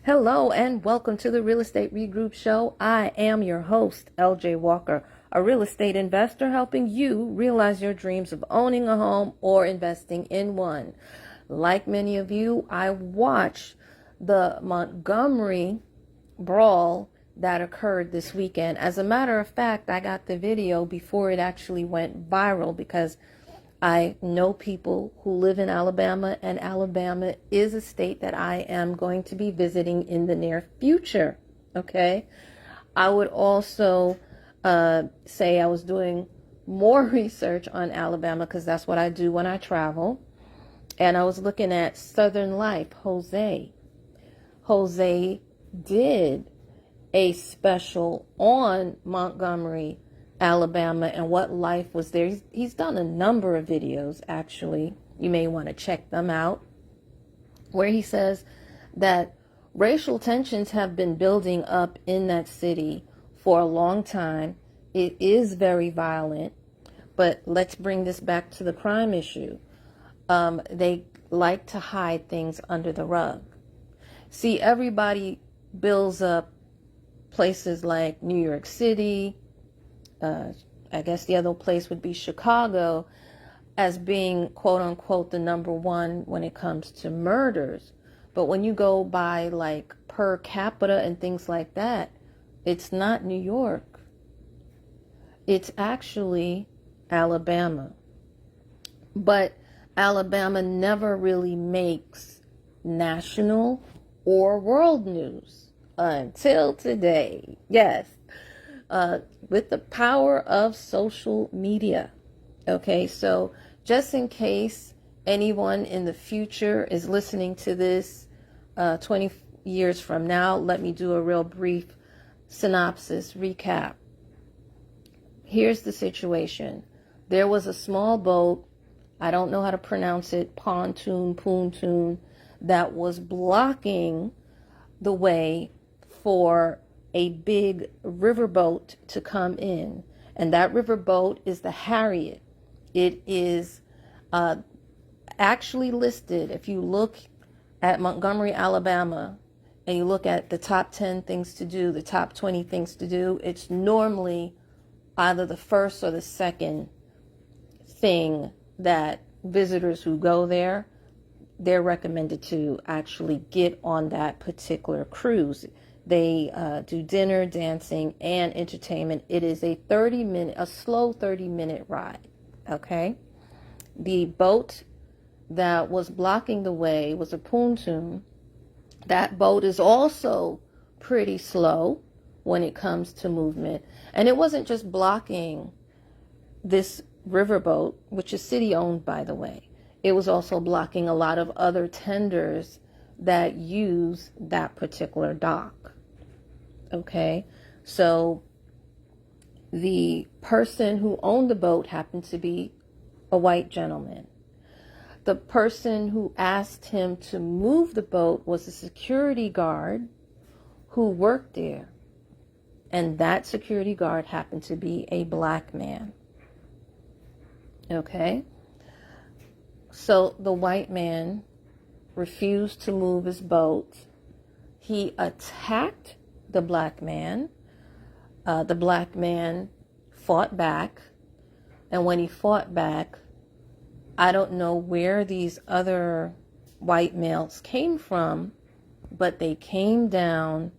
Hello and welcome to the Real Estate Regroup Show. I am your host, LJ Walker, a real estate investor helping you realize your dreams of owning a home or investing in one. Like many of you, I watched the Montgomery Brawl that occurred this weekend. As a matter of fact, I got the video before it actually went viral because I know people who live in Alabama, and Alabama is a state that I am going to be visiting in the near future. Okay. I would also say I was doing more research on Alabama because that's what I do when I travel. And I was looking at Southern Life, Jose. Jose did a special on Montgomery, Alabama, and what life was there. He's done a number of videos, actually. You may want to check them out, where he says that racial tensions have been building up in that city for a long time. It is very violent, but let's bring this back to the crime issue. They like to hide things under the rug. See, everybody builds up places like New York City, I guess the other place would be Chicago, as being quote unquote the number one when it comes to murders. But when you go by like per capita and things like that, it's not New York. It's actually Alabama. But Alabama never really makes national or world news until today. Yes. With the power of social media. Okay, so just in case anyone in the future is listening to this 20 years from now, let me do a real brief synopsis, recap. Here's the situation. There was a small boat, I don't know how to pronounce it, pontoon, that was blocking the way for a big riverboat to come in. And that riverboat is the Harriet. It is actually listed, if you look at Montgomery, Alabama, and you look at the top 10 things to do, the top 20 things to do, it's normally either the first or the second thing that visitors who go there, they're recommended to actually get on that particular cruise. They do dinner, dancing, and entertainment. It is a slow 30-minute ride. Okay. The boat that was blocking the way was a pontoon. That boat is also pretty slow when it comes to movement. And it wasn't just blocking this riverboat, which is city owned, by the way. It was also blocking a lot of other tenders that use that particular dock. Okay, so the person who owned the boat happened to be a white gentleman. The person who asked him to move the boat was a security guard who worked there. And that security guard happened to be a black man. Okay, so the white man refused to move his boat. He attacked the black man. The black man fought back. And when he fought back, I don't know where these other white males came from, but they came down,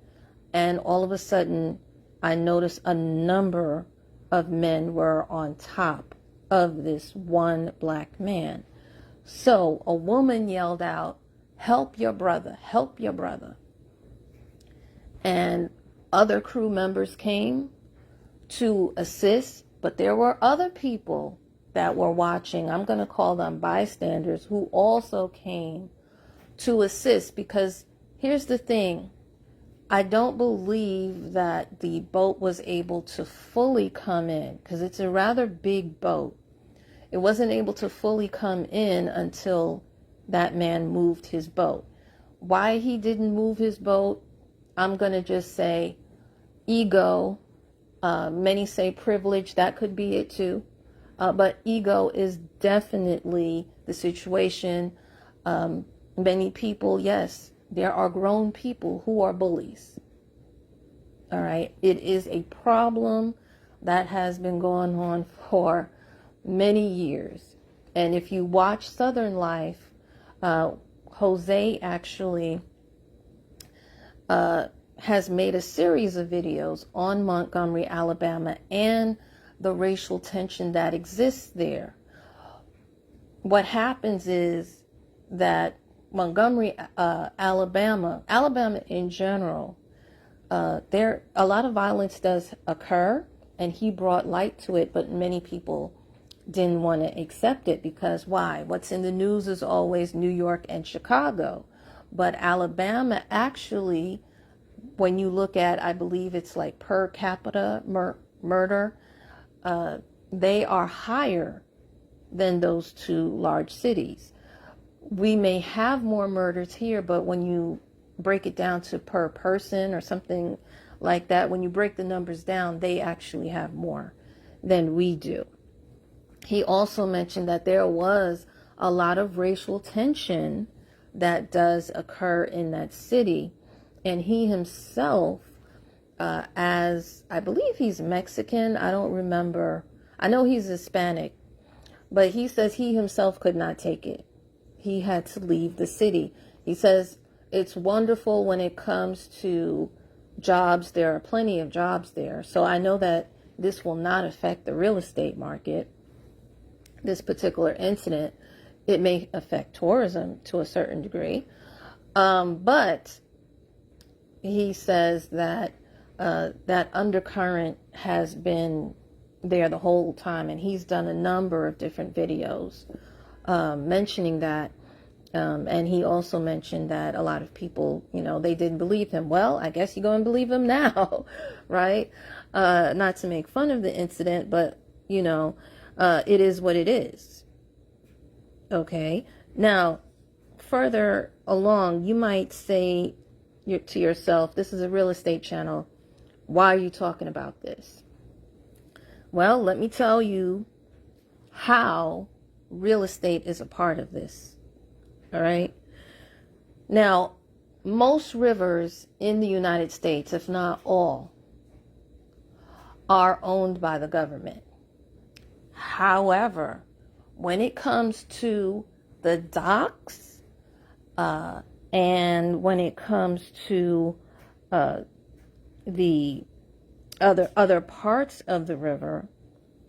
and all of a sudden, I noticed a number of men were on top of this one black man. So a woman yelled out, "Help your brother, help your brother." And other crew members came to assist, but there were other people that were watching. I'm going to call them bystanders, who also came to assist, because here's the thing. I don't believe that the boat was able to fully come in, because it's a rather big boat. It wasn't able to fully come in until that man moved his boat. Why he didn't move his boat, I'm going to just say ego. Many say privilege. That could be it too. But ego is definitely the situation. Many people, yes, There are grown people who are bullies. All right. It is a problem that has been going on for many years. And if you watch Southern Life, Jose actually has made a series of videos on Montgomery, Alabama, and the racial tension that exists there. What happens is that Montgomery, Alabama in general, there a lot of violence does occur, and he brought light to it, but many people didn't want to accept it because why? What's in the news is always New York and Chicago, but Alabama actually, when you look at, I believe it's like per capita murder, they are higher than those two large cities. We may have more murders here, but when you break it down to per person or something like that, when you break the numbers down, they actually have more than we do. He also mentioned that there was a lot of racial tension that does occur in that city. And he himself, as I believe he's Mexican, I don't remember. I know he's Hispanic, but he says he himself could not take it. He had to leave the city. He says it's wonderful when it comes to jobs. There are plenty of jobs there. So I know that this will not affect the real estate market, this particular incident. It may affect tourism to a certain degree. But he says that that undercurrent has been there the whole time. And he's done a number of different videos mentioning that. And he also mentioned that a lot of people, they didn't believe him. Well, I guess you're going to believe him now, right? Not to make fun of the incident, but, it is what it is. Okay. Now, further along, you might say to yourself, this is a real estate channel. Why are you talking about this? Well, let me tell you how real estate is a part of this. All right. Now, most rivers in the United States, if not all, are owned by the government. However, when it comes to the docks, and when it comes to the other parts of the river,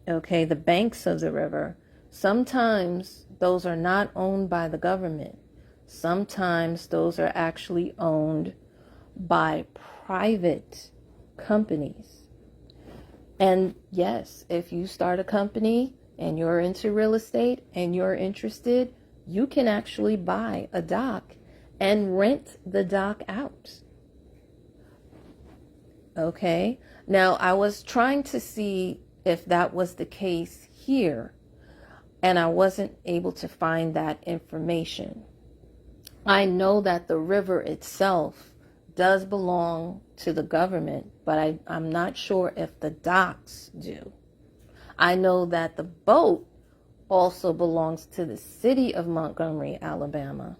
okay, the banks of the river, sometimes those are not owned by the government. Sometimes those are actually owned by private companies. And yes, if you start a company and you're into real estate and you're interested, you can actually buy a dock and rent the dock out. Okay. Now, I was trying to see if that was the case here, and I wasn't able to find that information. I know that the river itself does belong to the government, but I'm not sure if the docks do. I know that the boat also belongs to the city of Montgomery, Alabama.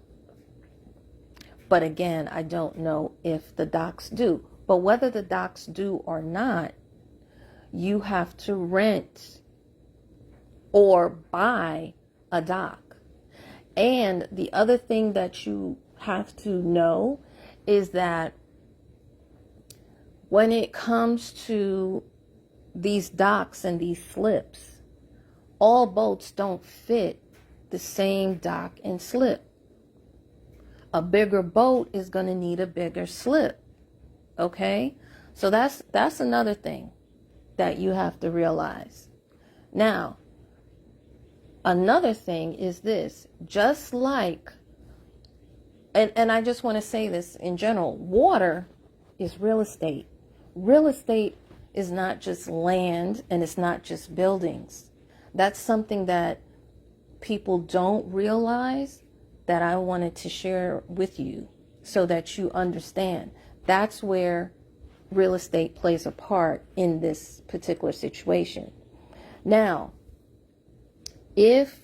But again, I don't know if the docks do. But whether the docks do or not, you have to rent or buy a dock. And the other thing that you have to know is that when it comes to these docks and these slips, all boats don't fit the same dock and slip. A bigger boat is going to need a bigger slip. Okay? So that's another thing that you have to realize. Now, another thing is this, just like, and I just want to say this in general, water is real estate. Real estate is not just land and it's not just buildings. That's something that people don't realize that I wanted to share with you so that you understand. That's where real estate plays a part in this particular situation. Now, if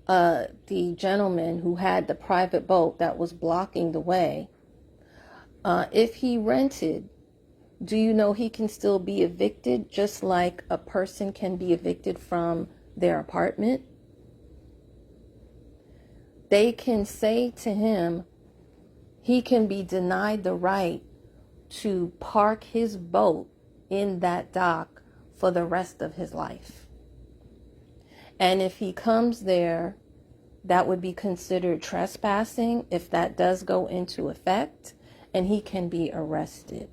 the gentleman who had the private boat that was blocking the way, If he rented, do you know he can still be evicted just like a person can be evicted from their apartment? They can say to him, he can be denied the right to park his boat in that dock for the rest of his life. And if he comes there, that would be considered trespassing if that does go into effect, and he can be arrested.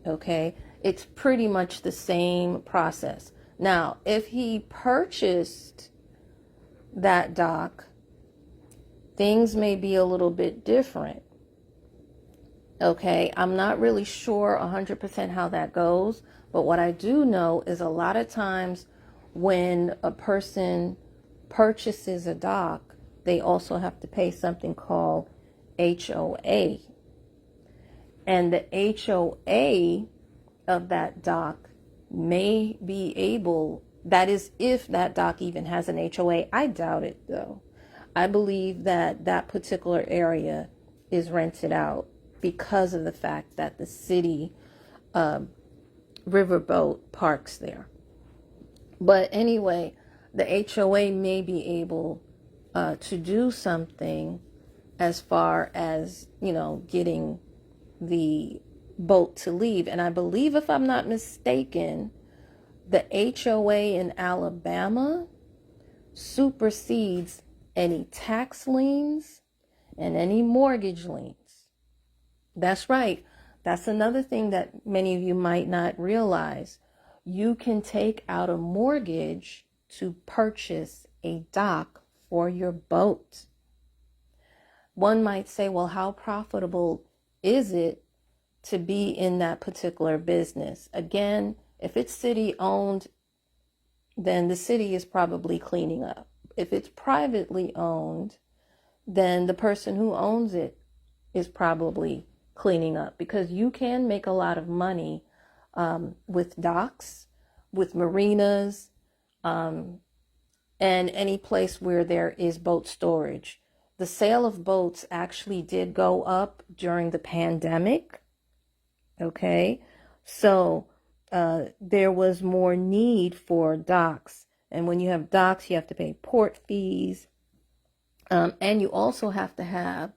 Okay, it's pretty much the same process. Now, if he purchased that dock, things may be a little bit different. Okay, I'm not really sure 100% how that goes, but what I do know is a lot of times when a person purchases a dock, they also have to pay something called HOA. And the HOA of that dock may be able, that is if that dock even has an HOA. I doubt it though. I believe that that particular area is rented out because of the fact that the city riverboat parks there. But anyway, the HOA may be able to do something as far as, getting the boat to leave. And I believe, if I'm not mistaken, the HOA in Alabama supersedes any tax liens and any mortgage liens. That's right. That's another thing that many of you might not realize. You can take out a mortgage to purchase a dock for your boat. One might say, well, how profitable is it to be in that particular business? Again, if it's city owned, then the city is probably cleaning up. If it's privately owned, then the person who owns it is probably cleaning up, because you can make a lot of money with docks, with marinas, and any place where there is boat storage. The sale of boats actually did go up during the pandemic. Okay, so there was more need for docks. And when you have docks, you have to pay port fees. And you also have to have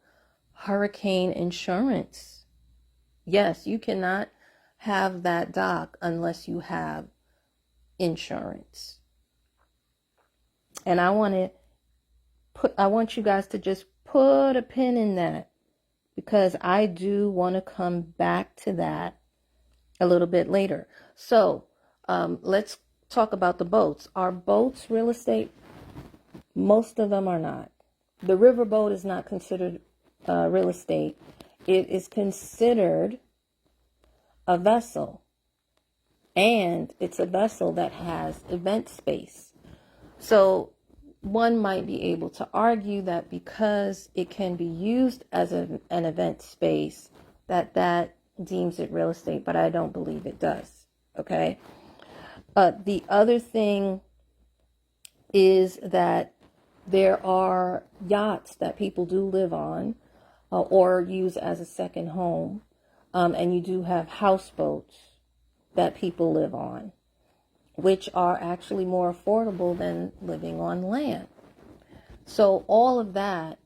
hurricane insurance. Yes, you cannot have that dock unless you have insurance. And I want you guys to just put a pin in that, because I do want to come back to that a little bit later. So let's talk about the boats. Are boats real estate? Most of them are not. The riverboat is not considered real estate. It is considered a vessel, and it's a vessel that has event space. So one might be able to argue that because it can be used as an event space, that deems it real estate, but I don't believe it does. Okay. The other thing is that there are yachts that people do live on or use as a second home. And you do have houseboats that people live on, which are actually more affordable than living on land. So all of that,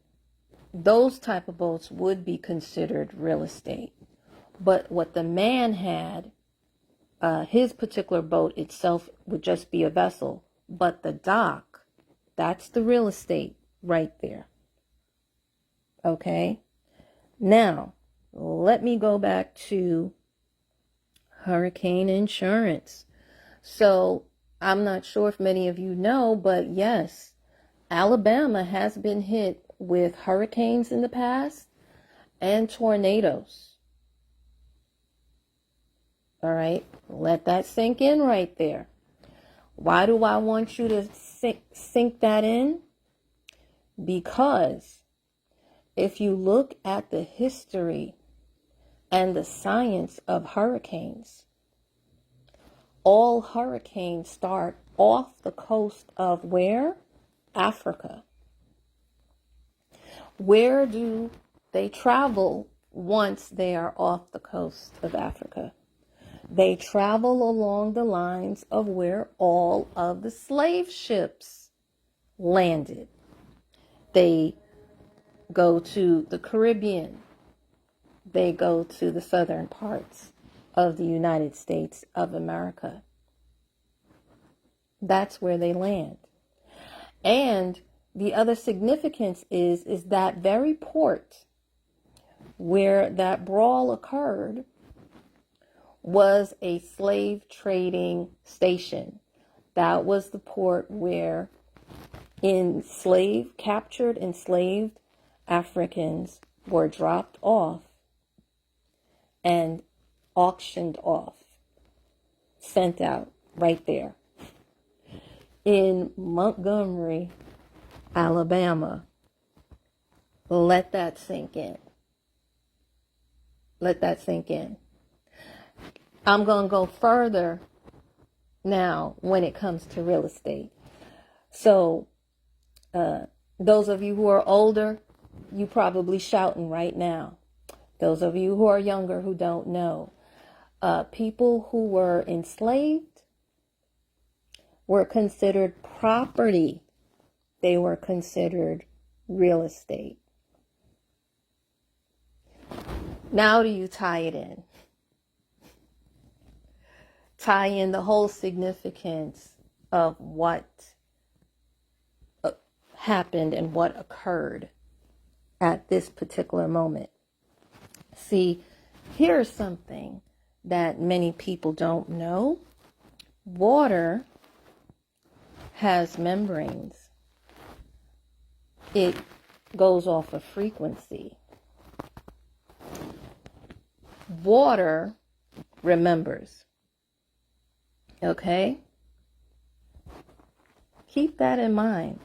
those type of boats would be considered real estate. But what the man had, his particular boat itself would just be a vessel. But the dock, that's the real estate right there. Okay? Now, let me go back to hurricane insurance. So I'm not sure if many of you know, but yes, Alabama has been hit with hurricanes in the past and tornadoes. All right, let that sink in right there. Why do I want you to sink that in? Because if you look at the history and the science of hurricanes, all hurricanes start off the coast of where? Africa. Where do they travel once they are off the coast of Africa? They travel along the lines of where all of the slave ships landed. They go to the Caribbean. They go to the southern parts of the United States of America. That's where they land. And the other significance is that very port where that brawl occurred was a slave trading station. That was the port where captured enslaved Africans were dropped off and auctioned off, sent out right there in Montgomery, Alabama. Let that sink in. Let that sink in. I'm going to go further now when it comes to real estate. So, those of you who are older, you probably shouting right now. Those of you who are younger who don't know, people who were enslaved were considered property. They were considered real estate. Now do you tie it in? Tie in the whole significance of what happened and what occurred at this particular moment. See, here's something that many people don't know. Water has membranes. It goes off a frequency. Water remembers. Okay? Keep that in mind.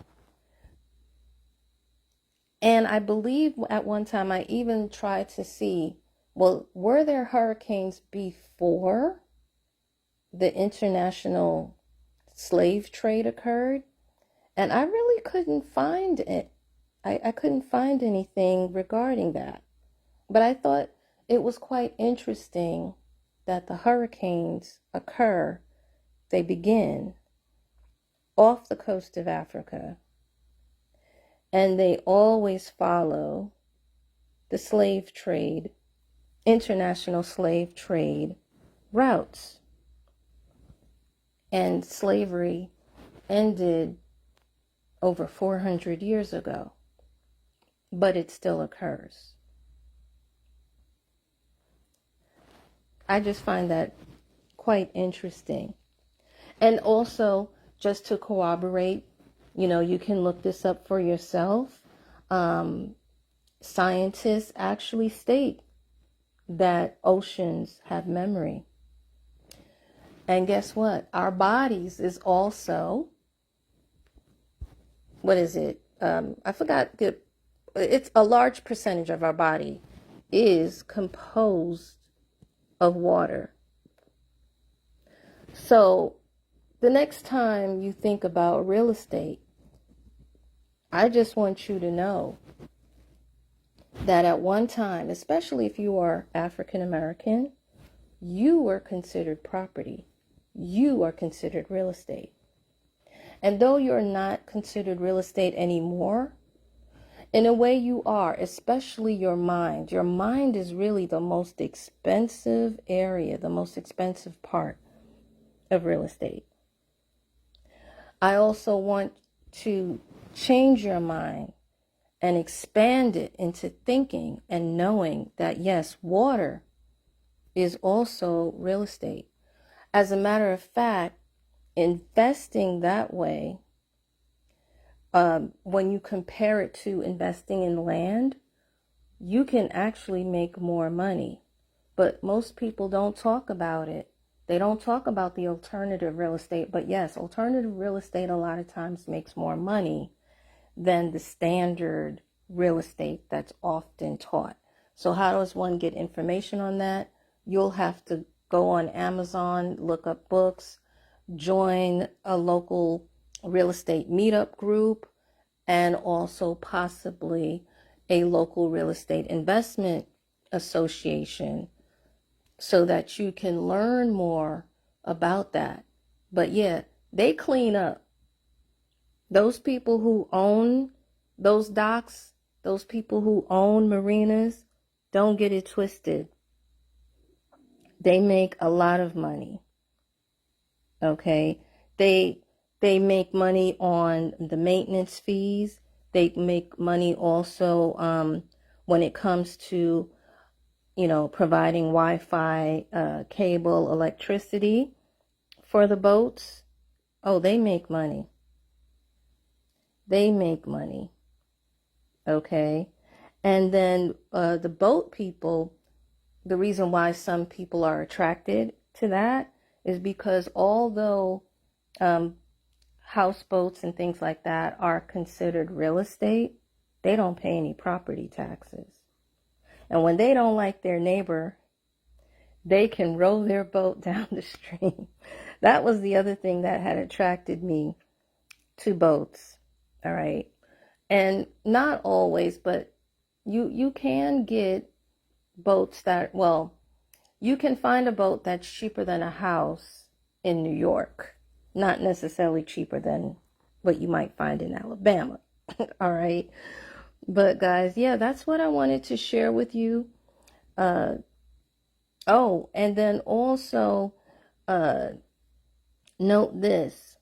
And I believe at one time I even tried to see, well, were there hurricanes before the international slave trade occurred? And I really couldn't find it. I couldn't find anything regarding that. But I thought it was quite interesting that the hurricanes occur, they begin off the coast of Africa, and they always follow the slave trade, international slave trade routes. And slavery ended over 400 years ago, but it still occurs. I just find that quite interesting. And also, just to corroborate, you can look this up for yourself. Scientists actually state that oceans have memory. And guess what? Our bodies is also, what is it? I forgot. It's a large percentage of our body is composed of water. So the next time you think about real estate, I just want you to know that at one time, especially if you are African American, you were considered property. You are considered real estate. And though you're not considered real estate anymore, in a way you are, especially your mind. Your mind is really the most expensive area, the most expensive part of real estate. I also want to change your mind and expand it into thinking and knowing that, yes, water is also real estate. As a matter of fact, investing that way, when you compare it to investing in land, you can actually make more money. But most people don't talk about it. They don't talk about the alternative real estate. But yes, alternative real estate a lot of times makes more money than the standard real estate that's often taught. So how does one get information on that? You'll have to go on Amazon, look up books, join a local real estate meetup group, and also possibly a local real estate investment association so that you can learn more about that. But yeah, they clean up. Those people who own those docks, those people who own marinas, don't get it twisted. They make a lot of money. Okay? They make money on the maintenance fees. They make money also when it comes to, providing Wi-Fi, cable, electricity for the boats. Oh, they make money. They make money. Okay? And then the boat people, the reason why some people are attracted to that is because although houseboats and things like that are considered real estate, they don't pay any property taxes. And when they don't like their neighbor, they can row their boat down the stream. That was the other thing that had attracted me to boats. All right. And not always, but you can get boats that, well, you can find a boat that's cheaper than a house in New York. Not necessarily cheaper than what you might find in Alabama. All right. But guys, yeah, that's what I wanted to share with you. Oh, and then also note this.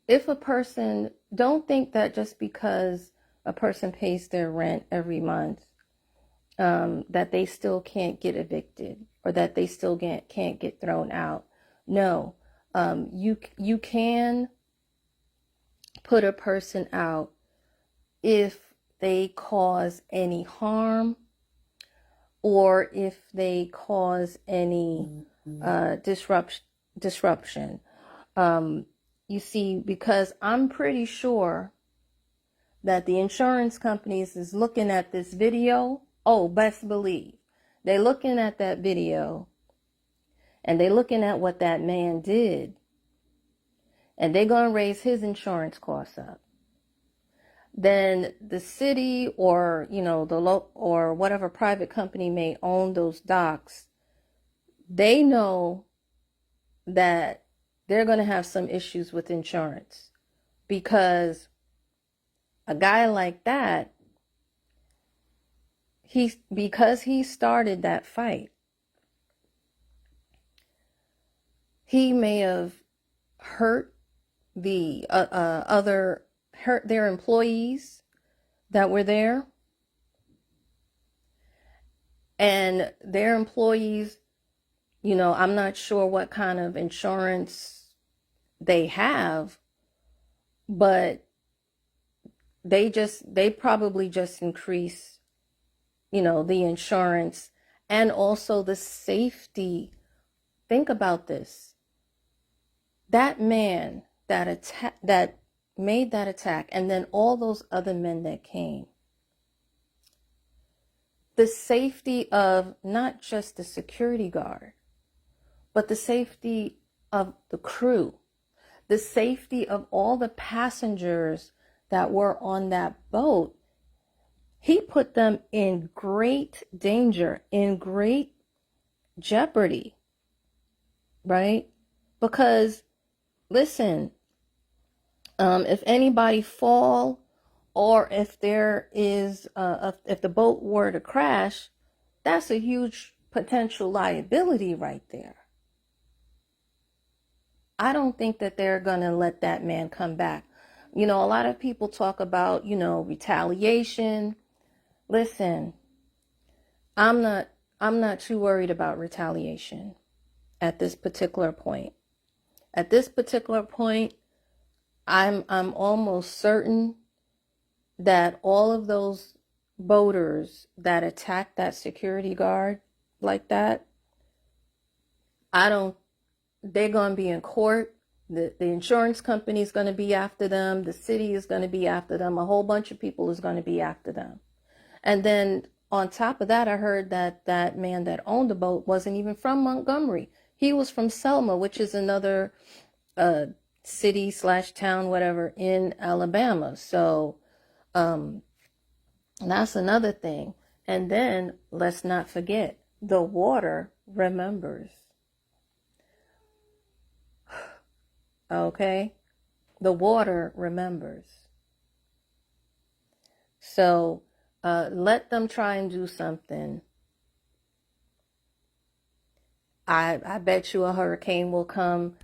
If a person, don't think that just because a person pays their rent every month, that they still can't get evicted or that they still can't get thrown out. No, you can put a person out if they cause any harm or if they cause any disruption. You see, because I'm pretty sure that the insurance companies is looking at this video. Oh, best believe. They're looking at that video and they're looking at what that man did. And they're going to raise his insurance costs up. Then the city or, or whatever private company may own those docks, they know that they're going to have some issues with insurance because a guy like that, because he started that fight, he may have hurt hurt their employees that were there, and their employees, I'm not sure what kind of insurance they have, but they probably just increase, the insurance and also the safety. Think about this. That man that made that attack, and then all those other men that came, the safety of not just the security guard, but the safety of the crew, the safety of all the passengers that were on that boat, he put them in great danger, in great jeopardy, right? Because, listen, if anybody fall or if there is, if the boat were to crash, that's a huge potential liability right there. I don't think that they're going to let that man come back. A lot of people talk about, retaliation. Listen, I'm not too worried about retaliation at this particular point. At this particular point, I'm almost certain that all of those boaters that attacked that security guard like that, they're going to be in court. The insurance company is going to be after them. The city is going to be after them. A whole bunch of people is going to be after them. And then on top of that, I heard that that man that owned the boat wasn't even from Montgomery. He was from Selma, which is another city slash town, whatever, in Alabama. So that's another thing. And then let's not forget, the water remembers. Okay? The water remembers. So let them try and do something. I bet you a hurricane will come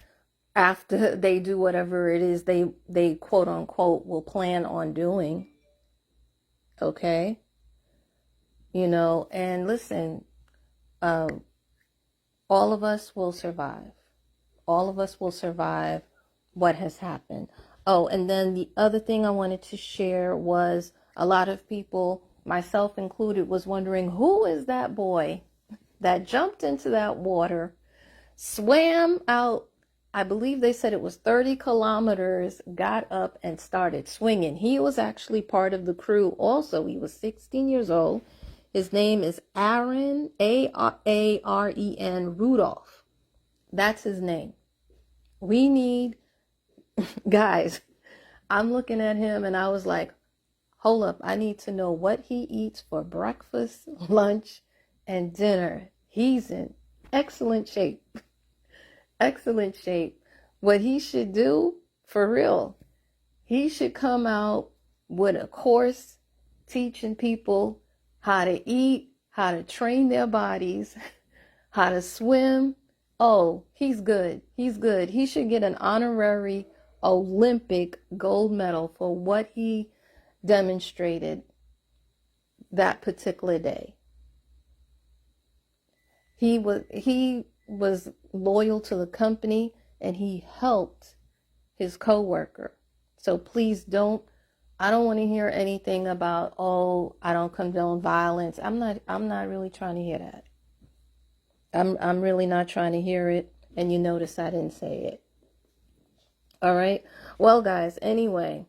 after they do whatever it is they quote unquote will plan on doing. Okay? You know, and listen, all of us will survive. All of us will survive what has happened. Oh, and then the other thing I wanted to share was a lot of people, myself included, was wondering, who is that boy that jumped into that water, swam out, I believe they said it was 30 kilometers, got up and started swinging. He was actually part of the crew also. He was 16 years old. His name is Aaron, Aren Rudolph. That's his name. We need, guys, I'm looking at him and I was like, hold up, I need to know what he eats for breakfast, lunch, and dinner. He's in excellent shape. Excellent shape. What he should do, for real, he should come out with a course teaching people how to eat, how to train their bodies, how to swim. Oh, he's good. He's good. He should get an honorary Olympic gold medal for what he demonstrated that particular day. He was loyal to the company and he helped his coworker. So please I don't want to hear anything about, oh, I don't condone violence. I'm not really trying to hear that. I'm really not trying to hear it. And you notice I didn't say it. All right. Well, guys, anyway,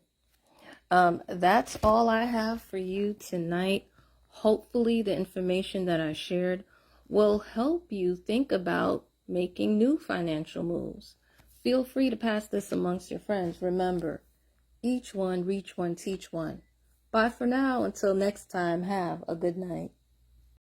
that's all I have for you tonight. Hopefully the information that I shared will help you think about making new financial moves. Feel free to pass this amongst your friends. Remember, each one, reach one, teach one. Bye for now. Until next time, have a good night.